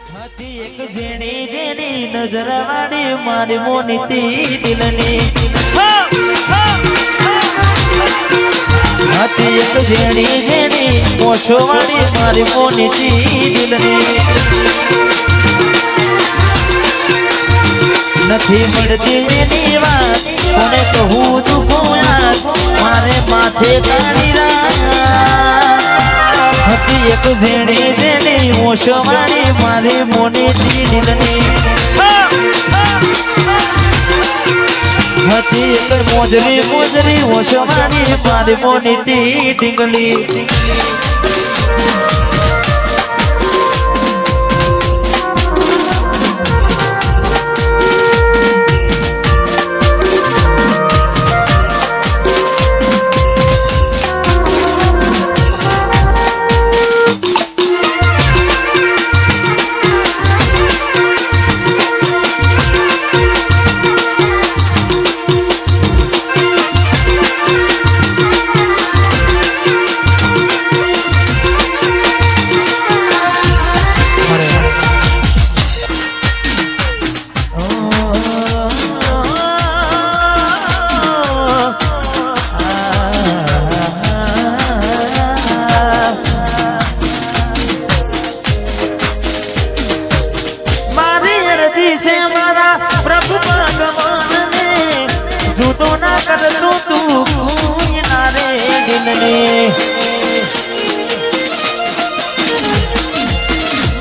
હતી એક જેણી જેની નજર વાળી મારી મોનીતી દિલની હતી એક જેણી જેની મોછો વાળી મારી મોનીતી દિલની નથી મળતી એની વાત કોને કહું દુખો યાદ મારે માથે કાઢી હતી એક જેણી જેની મોછો વાળી મારી મોનીતી દિલની હતી એક મોજરી મોજરી મોછો વાળી મારી મોનીતી ડીંગલી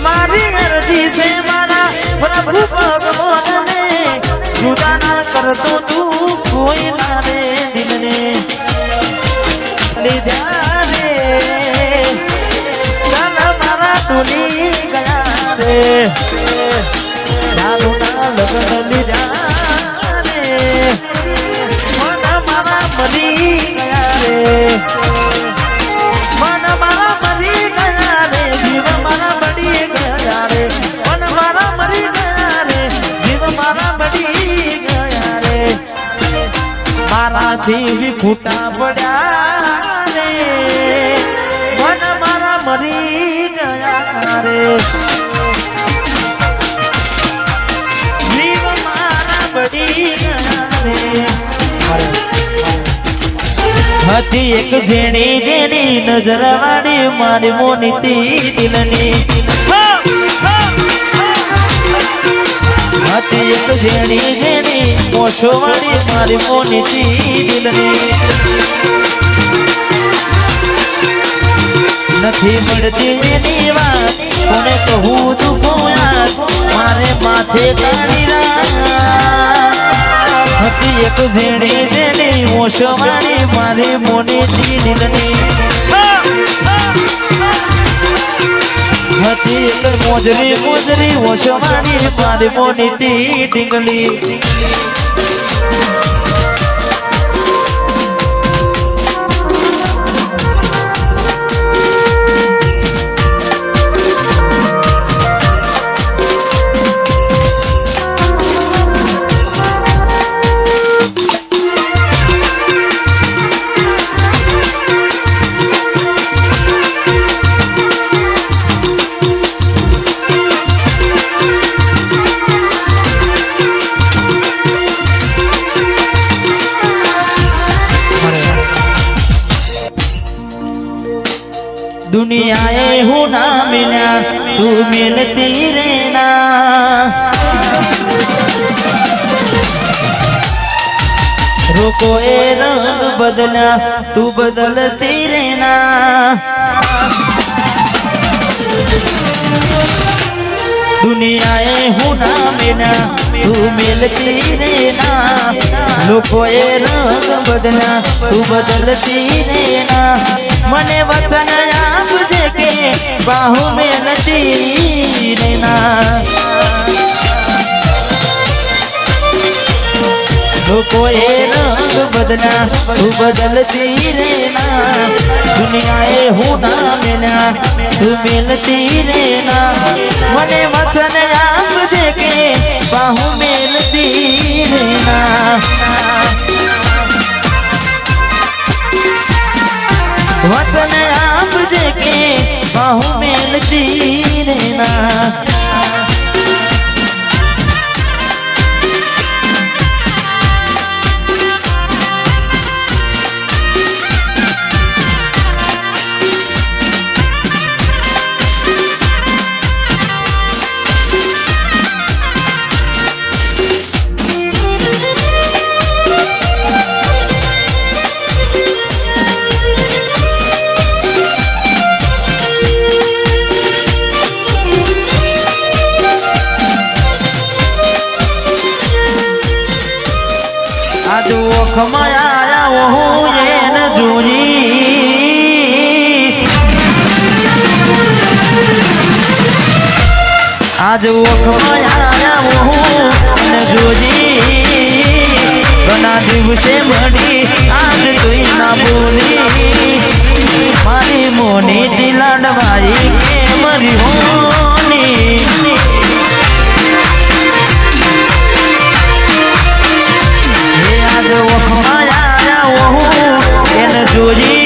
मारी अर्जी से मारा प्रभु भगवान ने जुदा ना कर दो तू कोई ना रे दिल ने ले जा रे चल मारा टूली गया रे डालू ना लगन ले जा रे मन मारा मरी गया रे जीवी फूटा पड़ा रे मन मारा मरी गया रे जीव मारा बड़ी गया रे हती एक जेणी जेनी नजर वाली मारी मोनीती दिलनी हती एक जेणी जेनी मोछो वाली मारी मोनीती दिलनी નથી મળતી એની વાત કોને કહું દુખો યાદ મારે માથે કાઢી હતી એક જેણી જેની મોછો વાળી મારી મોનીતી દિલની હતી એક મોજરી મોજરી મોછો વાળી મારી મોનીતી ડીંગલી दुनियाए हूँ ना मिला तू मिलती रहना रुको ए रंग बदला तू बदलती रहना दुनियाए हूँ ना मिला तू मिलती रहना रुको ए रंग बदला तू बदलती रहना मने वचन आपजे के बाहु में नटी रहना कोई रंग बदला तू बदलती रहना दुनियाए हूँ ना मिला तू मिलती रहना मने वचन आपजे के बाहु मिलती रहना वचन आपजे के बाहु मिलती रहना ઓખમાં આયા હું એને જોઈ આજ ઓખમાં આયા હું એને જોઈ ઘણા દિવસે મળી આજ તું ના બોલી મારી મોની દિલાડવાઈ કે મરી હોની હે આજ ઓખમાં આયા હું એને જોઈ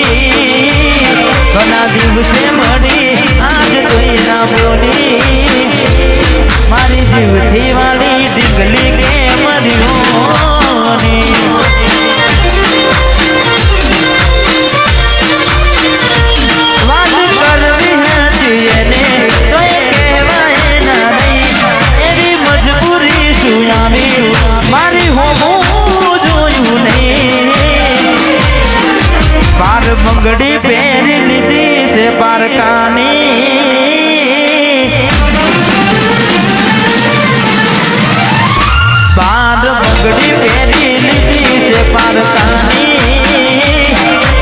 ઘણા દિવસે મળી આજ તું ના બોલી મારી જીવથી વાળી ડીંગલી કે મરી હોની મારી હોમું જોયું નહીં બાર બંગડી પહેરી લીધી છે પારકાની બાર બંગડી પહેરી લીધી છે પારકાની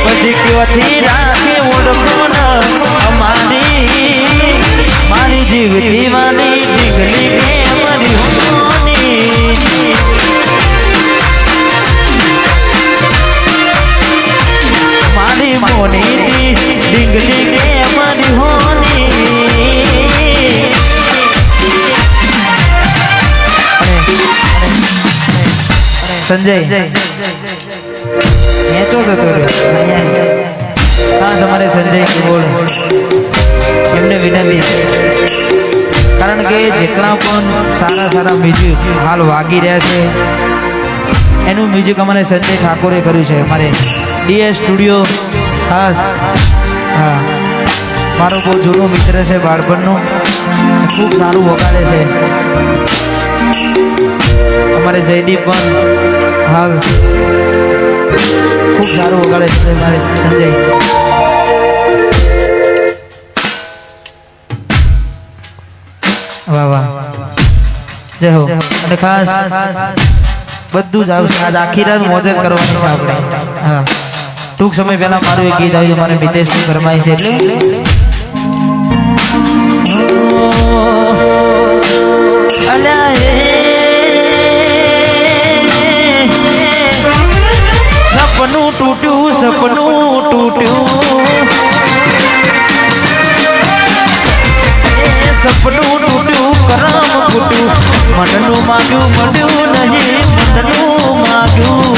પછી ક્યોથી રાખે ઓળખો ન અમારી મારી જીવતી વાળી ડીંગલી કે મરી હોની મારી મોની ડીંગલી કે મરી હોની સંજય હેચો થતો હા તમારે સંજય બોલ એમને વિનંતી કારણ કે જેટલા પણ સારા સારા મ્યુઝિક હાલ વાગી રહ્યા છે એનું મ્યુઝિક અમારે સંજય ઠાકોરે કર્યું છે અમારે ડીએસ સ્ટુડિયો ખાસ હા મારો બહુ જૂનો મિત્ર છે બાળપણનો ખૂબ સારું વગાડે છે અમારે જયદીપ પણ હાલ ખૂબ સારું વગાડે છે મારે સંજય વાહ વાહ જય હો અને ખાસ બધું જ આવશે આજ આખી રાત મોજ જ કરવાની છે આપણે હા ટૂંક સમય પહેલા મારું એક ગીત આવ્યું મારે મિતેશની ફરમાઈ છે એટલે સપનું તૂટ્યું સપનું તૂટ્યું કરમ ફૂટ્યું મનનું માગ્યું મળ્યું નહીં મનનું માગ્યું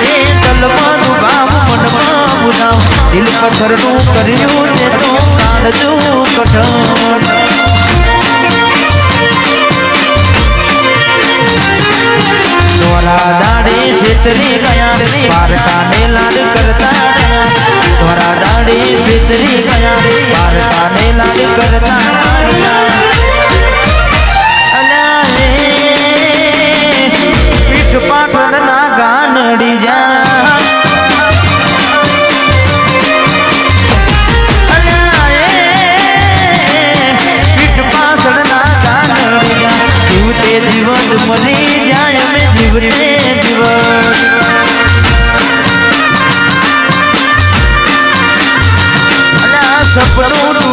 એ તલવાનું ગામ મનમાં મુનાવ દિલ પથરનું કર્યું તે તો કાઢજો કઠણ દ્વારા દાડે છેતરી ગયા પારકાને લાડ કરતા દ્વારા દાડે છેતરી ગયા પારકાને લાડ કરતા પીઠ પાટણના ગાનડી જા પીઠ પાછળના ગાનડી જા જીવતે જીવન મરી જાય અમે જીવતે જીવન સપનું